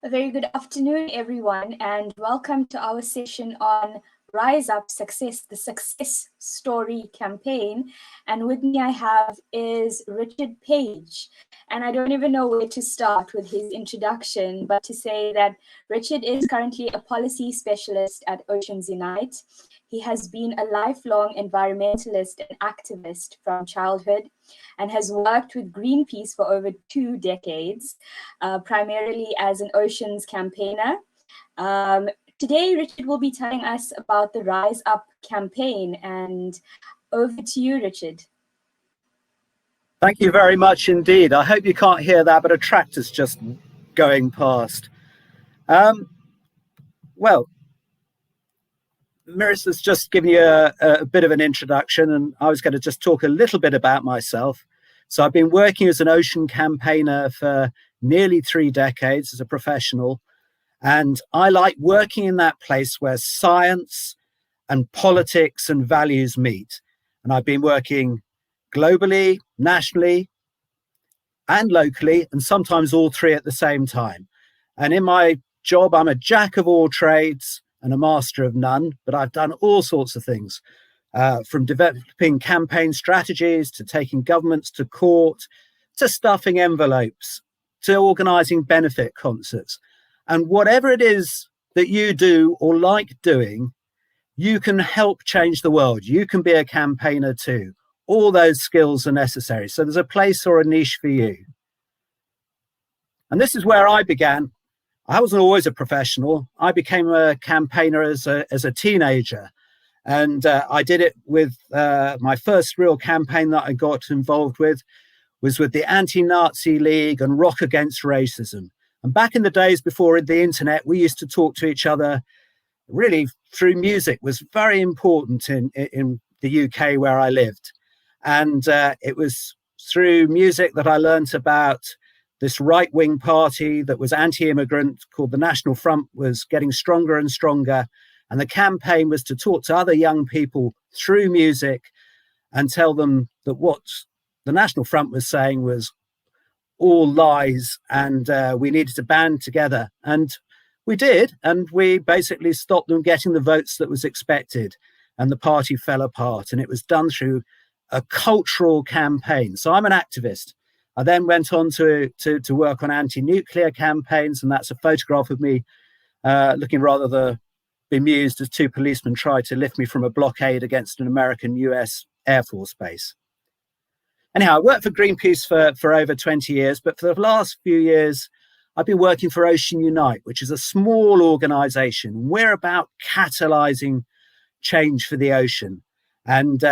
A very good afternoon, everyone, and welcome to our session on Rise Up Success, the Success Story campaign. And with me I have is Richard Page. And I don't even know where to start with his introduction, but to say that Richard is currently a policy specialist at Oceans Unite. He has been a lifelong environmentalist and activist from childhood and has worked with Greenpeace for over 2 decades, primarily as an oceans campaigner. Today, Richard will be telling us about the Rise Up campaign, and over to you, Richard. Thank you very much indeed. I hope you can't hear that, but a tractor's just going past. Well, Marissa's just given you a bit of an introduction, and I was going to just talk a little bit about myself. So I've been working as an ocean campaigner for nearly 3 decades as a professional, and I like working in that place where science and politics and values meet. And I've been working globally, nationally, and locally, and sometimes all three at the same time. And in my job, I'm a jack of all trades and a master of none, but I've done all sorts of things, from developing campaign strategies to taking governments to court, to stuffing envelopes, to organising benefit concerts. And whatever it is that you do or like doing, you can help change the world. You can be a campaigner too. All those skills are necessary. So there's a place or a niche for you. And this is where I began. I wasn't always a professional. I became a campaigner as a teenager. And I did it with my first real campaign that I got involved with was with the Anti-Nazi League and Rock Against Racism. And back in the days before the internet, we used to talk to each other really through music. Was very important in the UK where I lived. And it was through music that I learnt about this right-wing party that was anti-immigrant called the National Front was getting stronger and stronger. And the campaign was to talk to other young people through music and tell them that what the National Front was saying was all lies, and we needed to band together. And we did, and we basically stopped them getting the votes that was expected, and the party fell apart. And it was done through a cultural campaign. So I'm an activist. I then went on to work on anti-nuclear campaigns, and that's a photograph of me looking rather bemused as 2 policemen tried to lift me from a blockade against an American US Air Force base. Anyhow, I worked for Greenpeace for over 20 years, but for the last few years, I've been working for Ocean Unite, which is a small organization. We're about catalyzing change for the ocean. And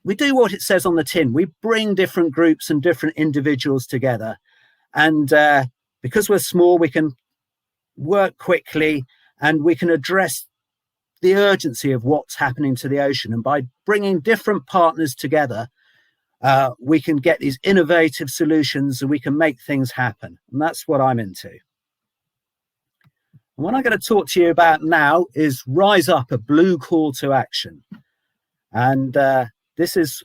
we do what it says on the tin. We bring different groups and different individuals together. And because we're small, we can work quickly and we can address the urgency of what's happening to the ocean. And by bringing different partners together, we can get these innovative solutions and we can make things happen. And that's what I'm into. And what I'm going to talk to you about now is Rise Up, a blue call to action. And this is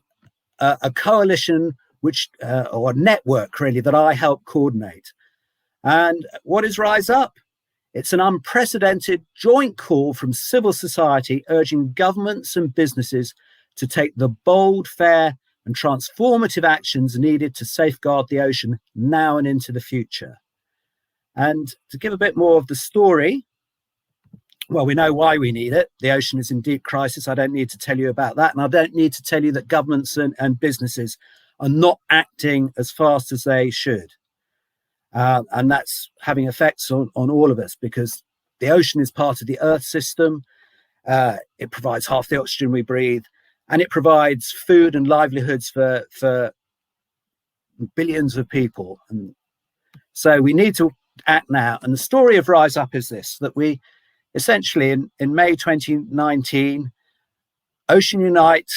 a coalition or a network really that I help coordinate. And what is Rise Up? It's an unprecedented joint call from civil society urging governments and businesses to take the bold, fair and transformative actions needed to safeguard the ocean now and into the future. And to give a bit more of the story, well, we know why we need it. The ocean is in deep crisis. I don't need to tell you about that. And I don't need to tell you that governments and businesses are not acting as fast as they should. And that's having effects on all of us because the ocean is part of the Earth system. It provides half the oxygen we breathe, and it provides food and livelihoods for billions of people. And so we need to act now. And the story of Rise Up is this, that we essentially in May 2019, Ocean Unite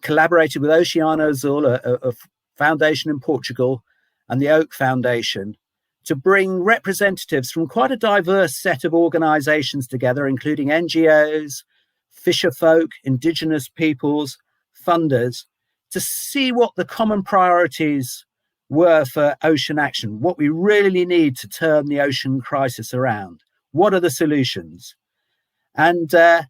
collaborated with Oceano Azul, a foundation in Portugal, and the Oak Foundation to bring representatives from quite a diverse set of organizations together, including NGOs, fisher folk, indigenous peoples, funders, to see what the common priorities were for ocean action. What we really need to turn the ocean crisis around. What are the solutions? And to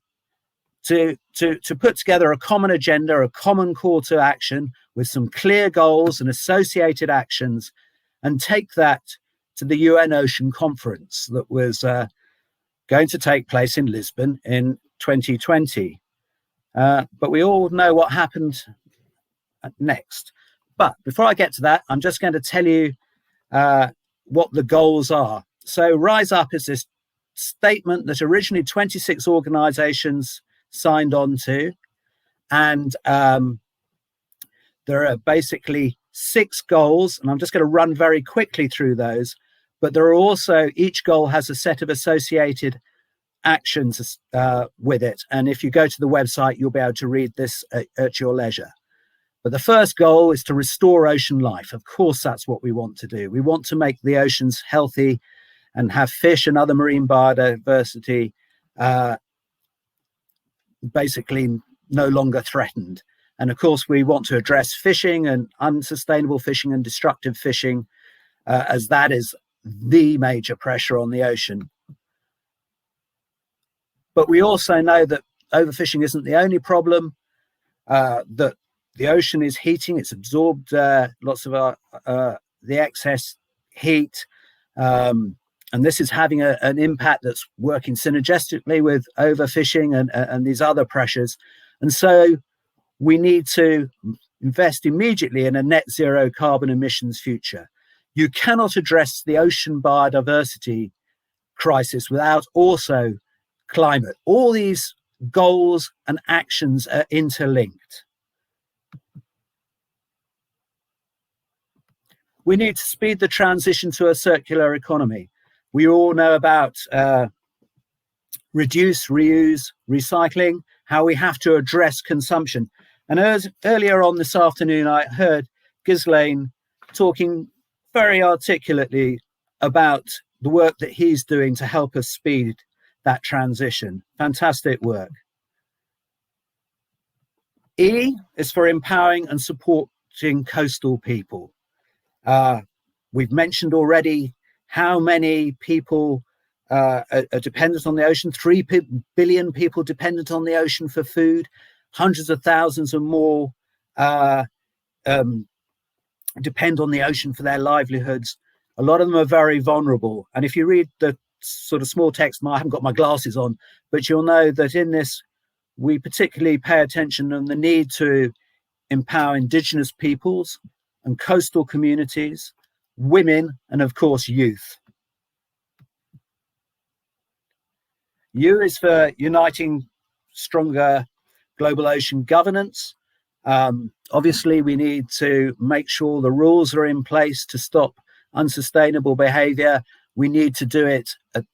put together a common agenda, a common call to action with some clear goals and associated actions, and take that to the UN Ocean Conference that was going to take place in Lisbon in 2020. But we all know what happened next. But before I get to that, I'm just going to tell you what the goals are. So Rise Up is this statement that originally 26 organizations signed on to. And there are basically 6 goals, and I'm just going to run very quickly through those. But there are also, each goal has a set of associated actions with it. And if you go to the website, you'll be able to read this at your leisure. But the first goal is to restore ocean life. Of course, that's what we want to do. We want to make the oceans healthy and have fish and other marine biodiversity basically no longer threatened. And of course, we want to address fishing and unsustainable fishing and destructive fishing, as that is the major pressure on the ocean. But we also know that overfishing isn't the only problem, that the ocean is heating. It's absorbed lots of the excess heat. And this is having an impact that's working synergistically with overfishing and these other pressures. And so we need to invest immediately in a net zero carbon emissions future. You cannot address the ocean biodiversity crisis without also climate. All these goals and actions are interlinked. We need to speed the transition to a circular economy. We all know about reduce, reuse, recycling, how we have to address consumption. And earlier on this afternoon, I heard Ghislaine talking very articulately about the work that he's doing to help us speed that transition. Fantastic work. E is for empowering and supporting coastal people. We've mentioned already how many people are dependent on the ocean. 3 billion people dependent on the ocean for food. Hundreds of thousands or more depend on the ocean for their livelihoods. A lot of them are very vulnerable. And if you read the sort of small text, I haven't got my glasses on, but you'll know that in this, we particularly pay attention on the need to empower indigenous peoples and coastal communities, women, and of course, youth. U is for uniting stronger global ocean governance. Obviously, we need to make sure the rules are in place to stop unsustainable behavior. We need to do it at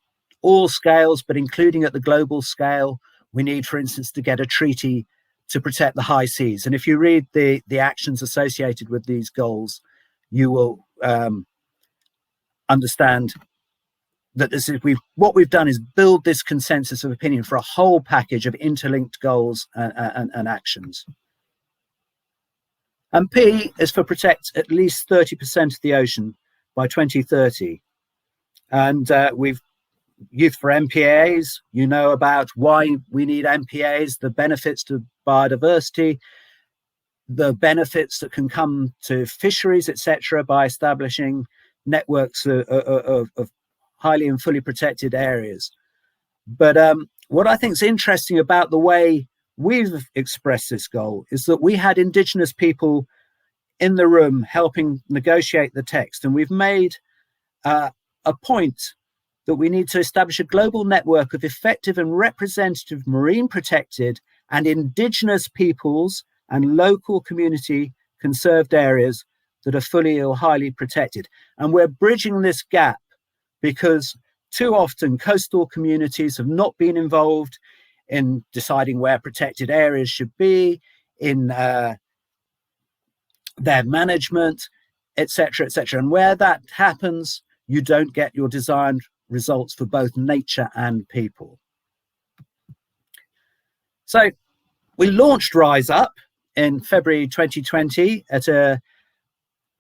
all scales, but including at the global scale. We need, for instance, to get a treaty to protect the high seas. And if you read the actions associated with these goals, you will understand that this is what we've done is build this consensus of opinion for a whole package of interlinked goals and actions. And P is for protect at least 30% of the ocean by 2030. And we've Youth for MPAs, you know about why we need MPAs, the benefits to biodiversity, the benefits that can come to fisheries, etc., by establishing networks of highly and fully protected areas. But what I think is interesting about the way we've expressed this goal is that we had indigenous people in the room helping negotiate the text, and we've made a point that we need to establish a global network of effective and representative marine protected and indigenous peoples and local community conserved areas that are fully or highly protected. And we're bridging this gap because too often coastal communities have not been involved in deciding where protected areas should be, in their management, etc., etc. And where that happens, you don't get your desired results for both nature and people. So we launched Rise Up in February 2020 at a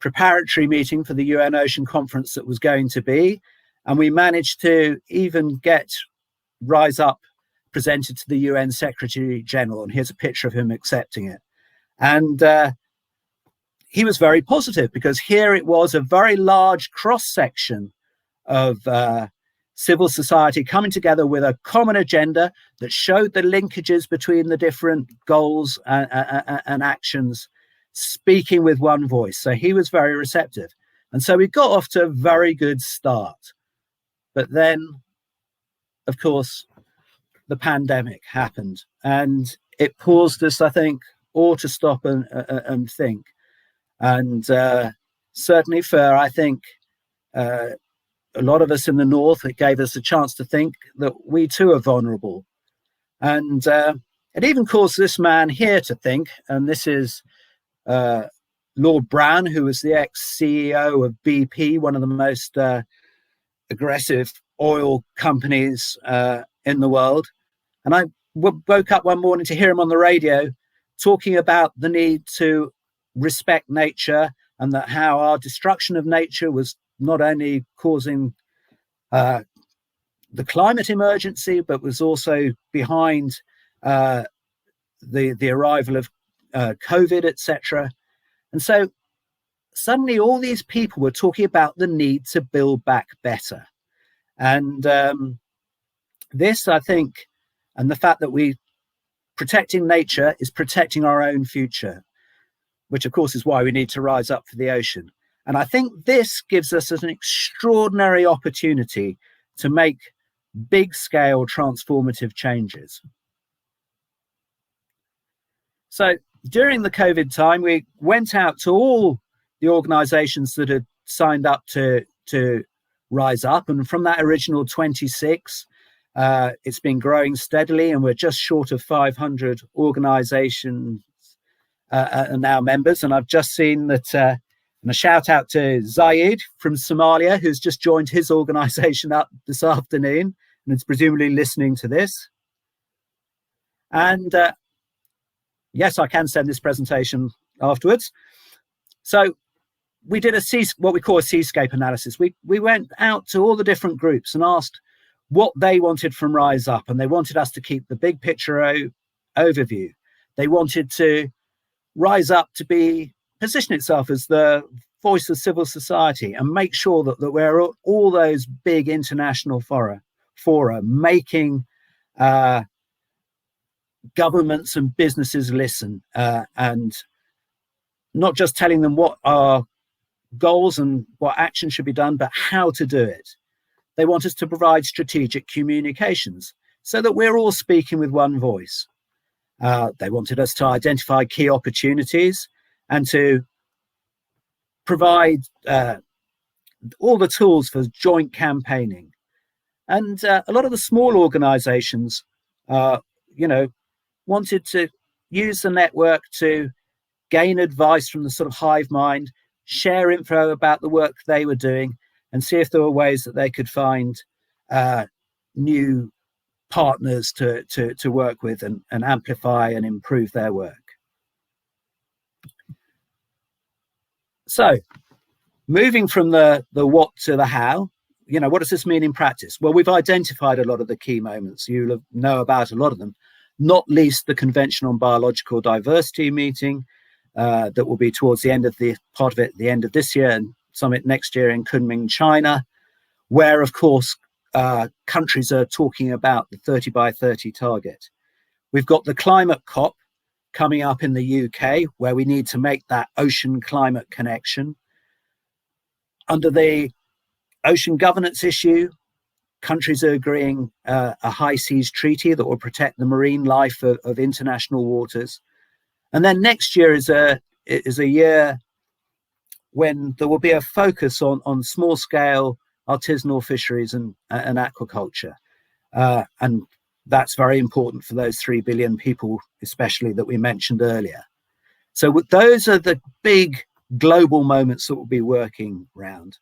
preparatory meeting for the UN Ocean Conference that was going to be. And we managed to even get Rise Up presented to the UN Secretary General. And here's a picture of him accepting it. And he was very positive, because here it was, a very large cross-section of civil society coming together with a common agenda that showed the linkages between the different goals and actions, speaking with one voice. So he was very receptive. And so we got off to a very good start. But then, of course, the pandemic happened, and it caused us, I think, all to stop and think. And certainly for, I think, a lot of us in the North, it gave us a chance to think that we too are vulnerable. And it even caused this man here to think, and this is Lord Brown, who was the ex-CEO of BP, one of the most aggressive oil companies in the world. And I woke up one morning to hear him on the radio talking about the need to respect nature, and that how our destruction of nature was not only causing the climate emergency, but was also behind the arrival of COVID, etc. And so suddenly all these people were talking about the need to build back better. And this, I think, and the fact that protecting nature is protecting our own future, which of course is why we need to rise up for the ocean. And I think this gives us an extraordinary opportunity to make big scale transformative changes. So during the COVID time, we went out to all the organizations that had signed up to Rise Up. And from that original 26, it's been growing steadily, and we're just short of 500 organizations are now members. And I've just seen that, and a shout out to Zaid from Somalia, who's just joined his organization up this afternoon and is presumably listening to this. And yes, I can send this presentation afterwards. So we did what we call a seascape analysis. We went out to all the different groups and asked what they wanted from Rise Up, and they wanted us to keep the big picture overview. They wanted to rise up to position itself as the voice of civil society and make sure that we're all those big international fora making governments and businesses listen, and not just telling them what our goals and what action should be done, but how to do it. They want us to provide strategic communications so that we're all speaking with one voice. They wanted us to identify key opportunities and to provide all the tools for joint campaigning. And a lot of the small organizations, wanted to use the network to gain advice from the sort of hive mind, share info about the work they were doing, and see if there were ways that they could find new partners to work with and amplify and improve their work. So moving from the what to the how, what does this mean in practice? Well, we've identified a lot of the key moments. You'll know about a lot of them, not least the Convention on Biological Diversity meeting that will be towards the end of the end of this year, and summit next year in Kunming, China, where, of course, countries are talking about the 30 by 30 target. We've got the climate COP coming up in the UK, where we need to make that ocean climate connection. Under the ocean governance issue, countries are agreeing a high seas treaty that will protect the marine life of international waters. And then next year is a year when there will be a focus on small scale artisanal fisheries and aquaculture. And that's very important for those 3 billion people, especially, that we mentioned earlier. So those are the big global moments that we'll be working around.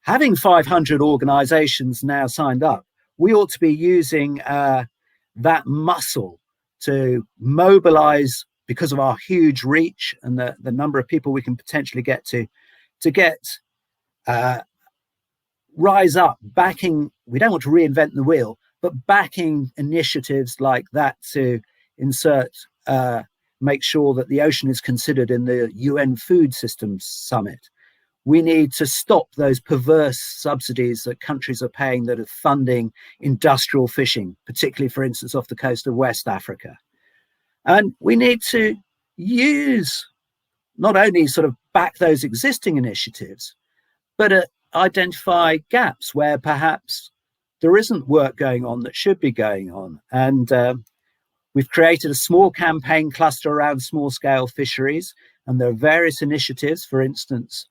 Having 500 organizations now signed up, we ought to be using that muscle to mobilize because of our huge reach and the number of people we can potentially get to get Rise Up backing. We don't want to reinvent the wheel, but backing initiatives like that to make sure that the ocean is considered in the UN Food Systems Summit. We need to stop those perverse subsidies that countries are paying that are funding industrial fishing, particularly, for instance, off the coast of West Africa. And we need to use, not only sort of back those existing initiatives, but identify gaps where perhaps there isn't work going on that should be going on. And we've created a small campaign cluster around small scale fisheries. And there are various initiatives, for instance,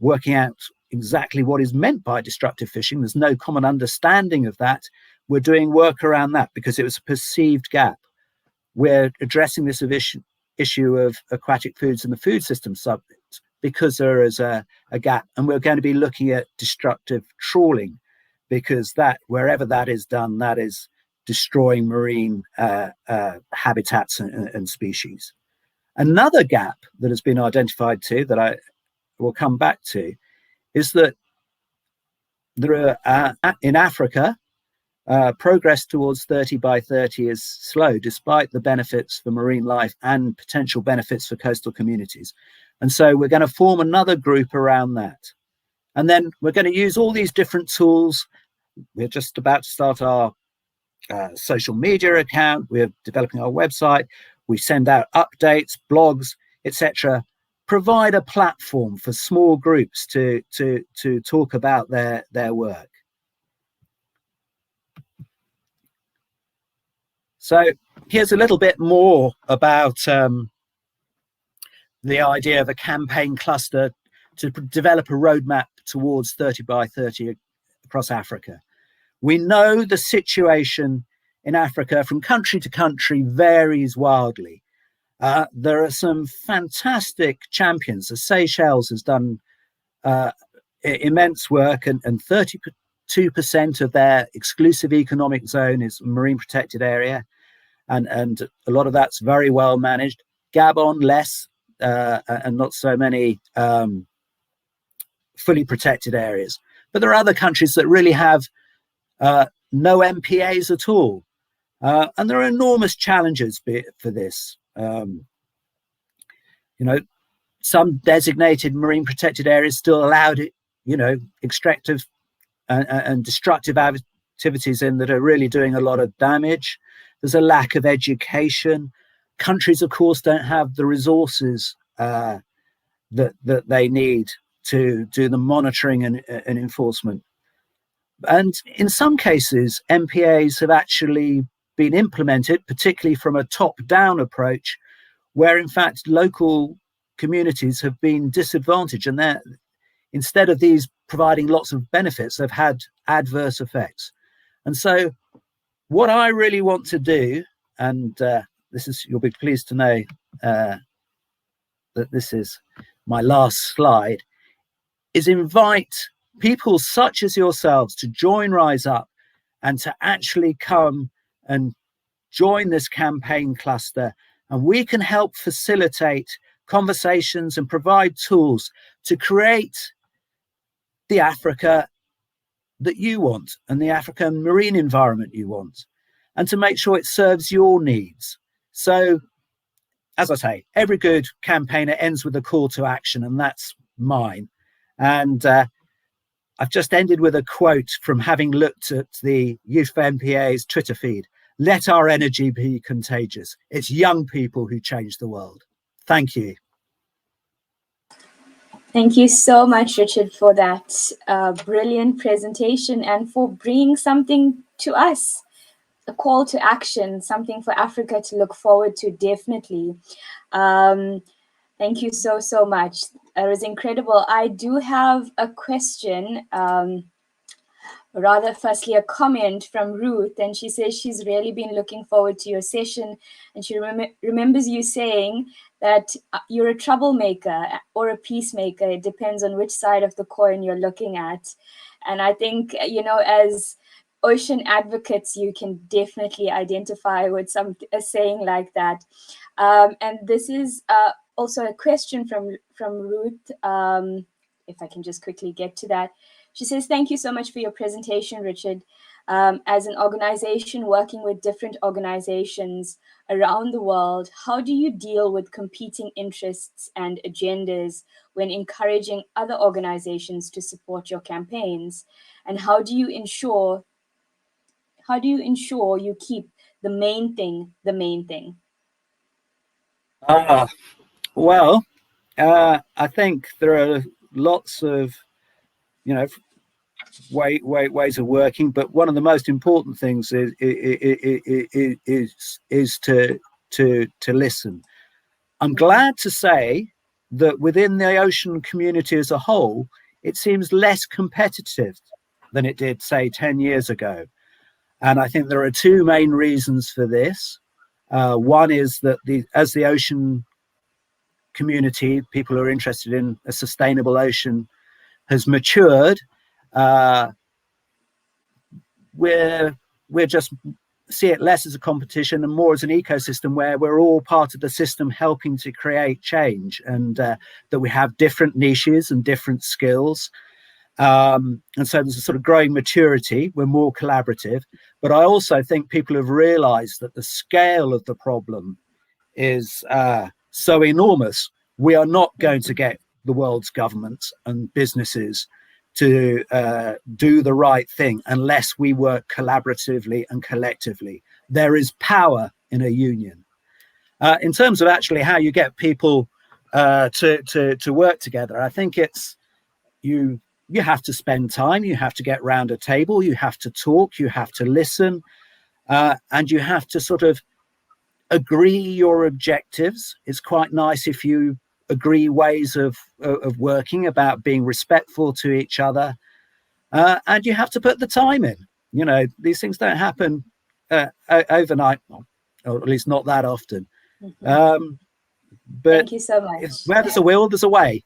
working out exactly what is meant by destructive fishing. There's no common understanding of that. We're doing work around that because it was a perceived gap. We're addressing this issue of aquatic foods in the food system subject because there is a gap. And we're going to be looking at destructive trawling because that, wherever that is done, that is destroying marine habitats and species. Another gap that has been identified too, that I will come back to, is that there are in Africa, progress towards 30 by 30 is slow, despite the benefits for marine life and potential benefits for coastal communities. And so we're going to form another group around that. And then we're going to use all these different tools. We're just about to start our social media account. We're developing our website. We send out updates, blogs, etc. Provide a platform for small groups to talk about their work. So here's a little bit more about the idea of a campaign cluster to develop a roadmap towards 30 by 30 across Africa. We know the situation in Africa from country to country varies wildly. There are some fantastic champions. The Seychelles has done immense work, and 32% of their exclusive economic zone is marine protected area. And a lot of that's very well managed. Gabon, less, and not so many fully protected areas. But there are other countries that really have no MPAs at all. And there are enormous challenges for this. Some designated marine protected areas still allowed, extractive and destructive activities in that are really doing a lot of damage. There's a lack of education. Countries, of course, don't have the resources that they need to do the monitoring and enforcement. And in some cases, MPAs have actually been implemented, particularly from a top-down approach, where in fact local communities have been disadvantaged, and instead of these providing lots of benefits, they've had adverse effects. And so what I really want to do, and you'll be pleased to know that this is my last slide, is invite people such as yourselves to join Rise Up and to actually come and join this campaign cluster. And we can help facilitate conversations and provide tools to create the Africa that you want and the African marine environment you want, and to make sure it serves your needs. So, as I say, every good campaigner ends with a call to action, and that's mine. And I've just ended with a quote from having looked at the Youth for MPA's Twitter feed. Let our energy be contagious. It's young people who change the world. Thank you. Thank you so much, Richard, for that brilliant presentation and for bringing something to us, a call to action, something for Africa to look forward to, definitely. Thank you so much. It was incredible. I do have a question, rather firstly a comment from Ruth, and she says she's really been looking forward to your session, and she remembers you saying that you're a troublemaker or a peacemaker. It depends on which side of the coin you're looking at. And I think, as ocean advocates, you can definitely identify with a saying like that. And this is also a question from Ruth. If I can just quickly get to that. She says, "Thank you so much for your presentation, Richard. As an organization working with different organizations around the world, how do you deal with competing interests and agendas when encouraging other organizations to support your campaigns? And how do you ensure you keep the main thing the main thing?" Well, I think there are lots of, ways of working, but one of the most important things is to listen. I'm glad to say that within the ocean community as a whole, it seems less competitive than it did, say, 10 years ago. And I think there are two main reasons for this. One is that as the ocean community, people who are interested in a sustainable ocean, has matured, we're just see it less as a competition and more as an ecosystem where we're all part of the system helping to create change, and that we have different niches and different skills. And so there's a sort of growing maturity. We're more collaborative. But I also think people have realized that the scale of the problem is so enormous. We are not going to get the world's governments and businesses to do the right thing unless we work collaboratively and collectively. There is power in a union. In terms of actually how you get people to work together, I think it's you have to spend time, you have to get round a table, you have to talk, you have to listen, and you have to sort of agree your objectives. It's quite nice if you agree ways of working, about being respectful to each other, and you have to put the time in. These things don't happen overnight, or at least not that often. But thank you so much. Where there's a will, there's a way.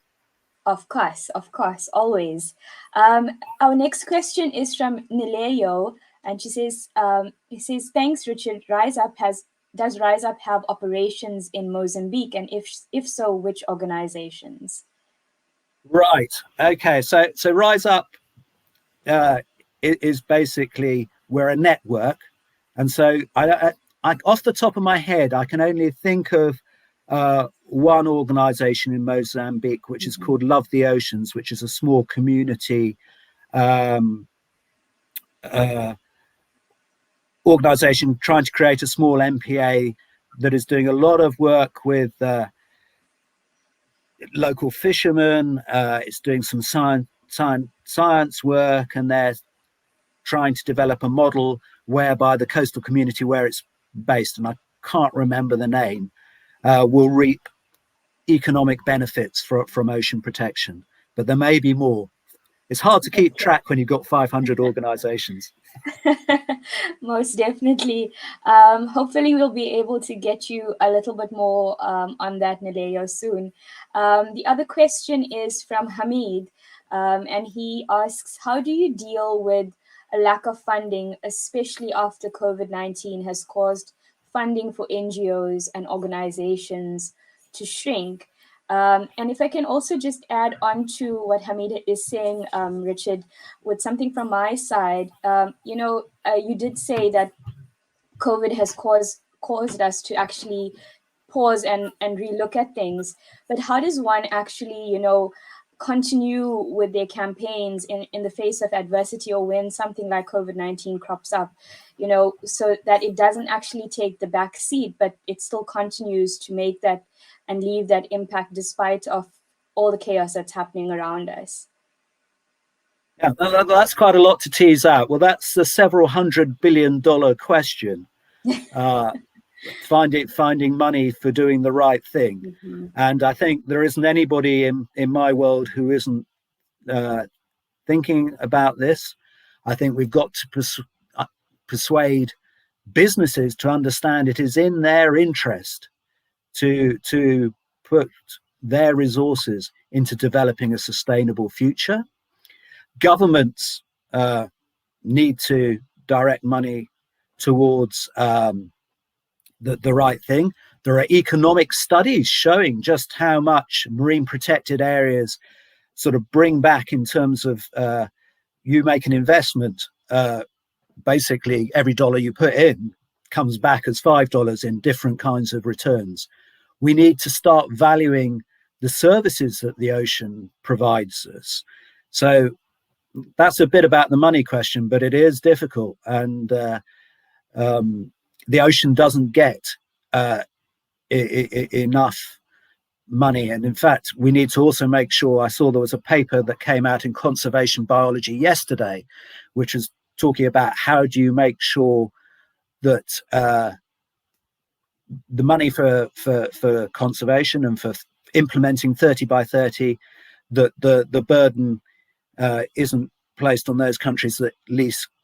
Of course, always. Our next question is from Nileyo, and she says, "Thanks, Richard. Does Rise Up have operations in Mozambique, and if so, which organizations?" Right. Okay. So Rise Up is basically, we're a network, and so I off the top of my head, I can only think of one organization in Mozambique, which is called Love the Oceans, which is a small community organization trying to create a small MPA that is doing a lot of work with local fishermen. It's doing some science work, and they're trying to develop a model whereby the coastal community where it's based, and I can't remember the name, will reap economic benefits from ocean protection. But there may be more. It's hard to keep track when you've got 500 organizations. Most definitely. Hopefully we'll be able to get you a little bit more on that, Nileyo, soon. The other question is from Hamid, and he asks, "How do you deal with a lack of funding, especially after COVID-19 has caused funding for NGOs and organizations to shrink?" And if I can also just add on to what Hamid is saying, Richard, with something from my side, you did say that COVID has caused us to actually pause and relook at things. But how does one actually, continue with their campaigns in the face of adversity, or when something like COVID-19 crops up, so that it doesn't actually take the back seat, but it still continues to make that and leave that impact despite of all the chaos that's happening around us? Yeah, that's quite a lot to tease out. Well, that's the several $100 billion question. Finding money for doing the right thing. Mm-hmm. And I think there isn't anybody in my world who isn't thinking about this. I think we've got to persuade businesses to understand it is in their interest to put their resources into developing a sustainable future. Governments need to direct money towards the right thing. There are economic studies showing just how much marine protected areas sort of bring back in terms of you make an investment. Basically, every dollar you put in comes back as $5 in different kinds of returns. We need to start valuing the services that the ocean provides us. So that's a bit about the money question, but it is difficult. And the ocean doesn't get enough money. And in fact, we need to also make sure, I saw there was a paper that came out in Conservation Biology yesterday, which is talking about how do you make sure that the money for conservation and for implementing 30 by 30, that the burden isn't placed on those countries that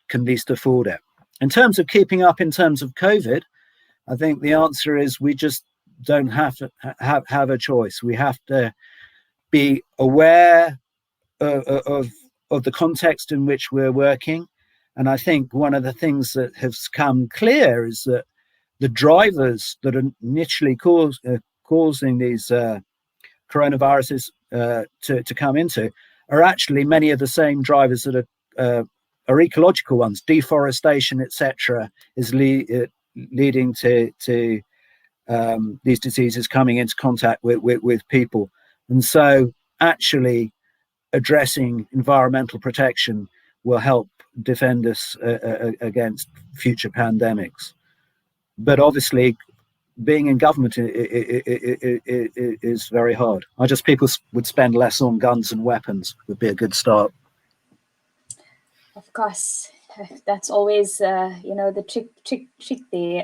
can least afford it. In terms of keeping up in terms of COVID, I think the answer is we just don't have to have a choice. We have to be aware of the context in which we're working. And I think one of the things that has come clear is that the drivers that are initially causing these coronaviruses to come into are actually many of the same drivers that are ecological ones. Deforestation, etc., is leading to these diseases coming into contact with people. And so actually addressing environmental protection will help defend us against future pandemics. But obviously, being in government is very hard. People would spend less on guns and weapons would be a good start. Of course, that's always the trick there.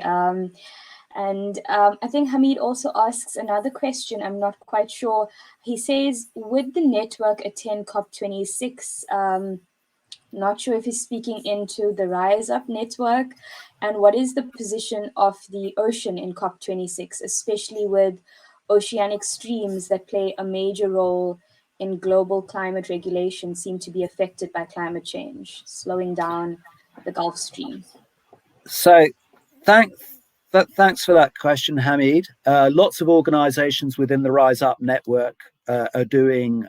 And I think Hamid also asks another question. I'm not quite sure. He says, would the network attend COP26? Not sure if he's speaking into the Rise Up network. And what is the position of the ocean in COP26, especially with oceanic streams that play a major role in global climate regulation seem to be affected by climate change, slowing down the Gulf Stream? So thanks for that question, Hamid. Lots of organizations within the Rise Up network are doing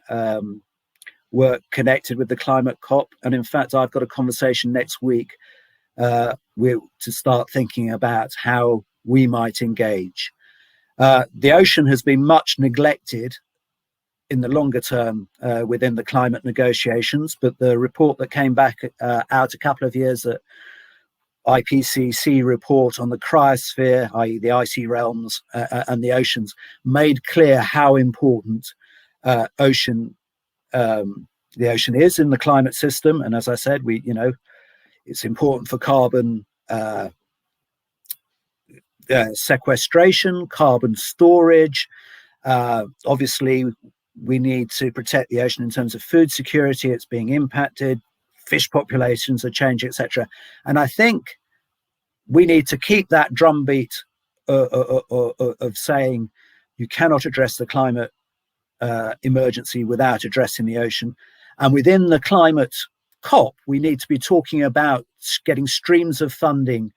work connected with the climate COP. And in fact, I've got a conversation next week to start thinking about how we might engage. The ocean has been much neglected in the longer term within the climate negotiations, but the report that came back out a couple of years, that IPCC report on the cryosphere, i.e. the icy realms and the oceans, made clear how important the ocean is in the climate system. And as I said, it's important for carbon sequestration, carbon storage. Obviously, we need to protect the ocean in terms of food security. It's being impacted. Fish populations are changing, etc. And I think we need to keep that drumbeat of saying you cannot address the climate emergency without addressing the ocean. And within the climate COP, we need to be talking about getting streams of funding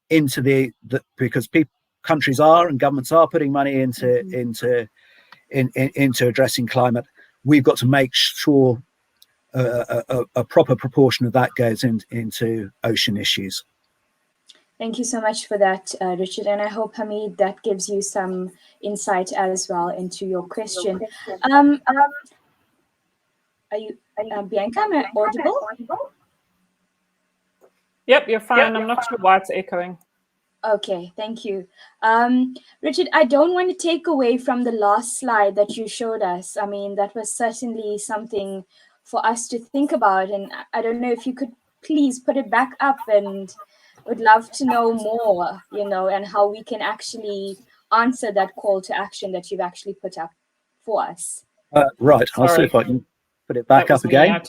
into because countries are and governments are putting money into addressing climate. We've got to make sure a proper proportion of that goes into ocean issues. Thank you so much for that, Richard. And I hope, Hamid, that gives you some insight as well into your question. Are you, Bianca, am I audible? Yep, you're fine. I'm not sure why it's echoing. Okay, thank you. Richard, I don't want to take away from the last slide that you showed us. I mean, that was certainly something for us to think about. And I don't know if you could please put it back up, and would love to know more, and how we can actually answer that call to action that you've actually put up for us. Right, I'll see if I can put it back up again.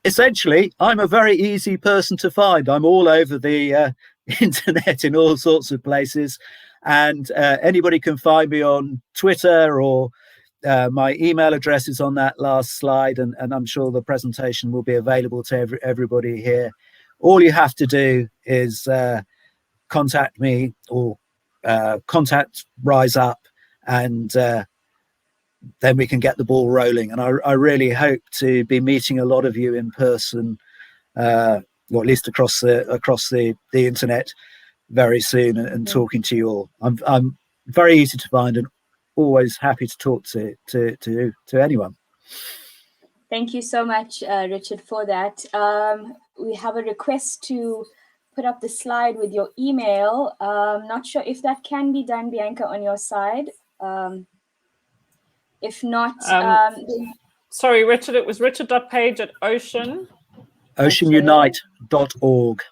Essentially, I'm a very easy person to find. I'm all over the internet in all sorts of places, and anybody can find me on Twitter or my email address is on that last slide, and I'm sure the presentation will be available to everybody here. All you have to do is contact me or contact Rise Up, and then we can get the ball rolling. And I really hope to be meeting a lot of you in person, or at least across the internet very soon, and talking to you all. I'm very easy to find and always happy to talk to anyone. Thank you so much, Richard, for that. We have a request to put up the slide with your email. Not sure if that can be done, Bianca, on your side. If not, sorry, Richard, it was richard.page@ocean. Oceanunite.org.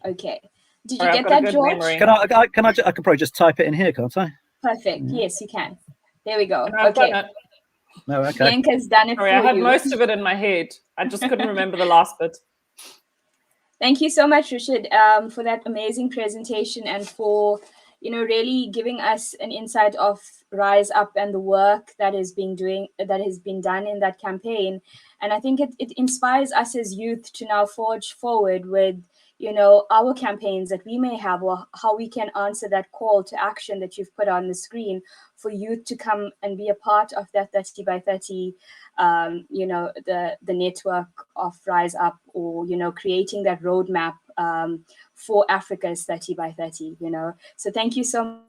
Okay. Did you get that, George? Memory. I can probably just type it in here, can't I? Perfect. Yes, you can. There we go. I've okay. done it. No, okay. Bianca's done it for you. I had most of it in my head. I just couldn't remember the last bit. Thank you so much, Richard, for that amazing presentation, and for really giving us an insight of Rise Up and the work that has been done in that campaign. And I think it inspires us as youth to now forge forward with our campaigns that we may have, or how we can answer that call to action that you've put on the screen for youth to come and be a part of that 30 by 30, the network of Rise Up, or, creating that roadmap for Africa's 30 by 30, So thank you so much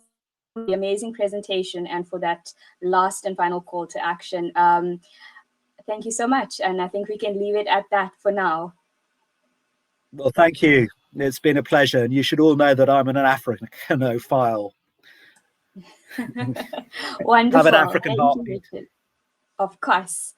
for the amazing presentation and for that last and final call to action. Thank you so much. And I think we can leave it at that for now. Well, thank you. It's been a pleasure. And you should all know that I'm an Africanophile. Wonderful. Have an African heartbeat. Of course.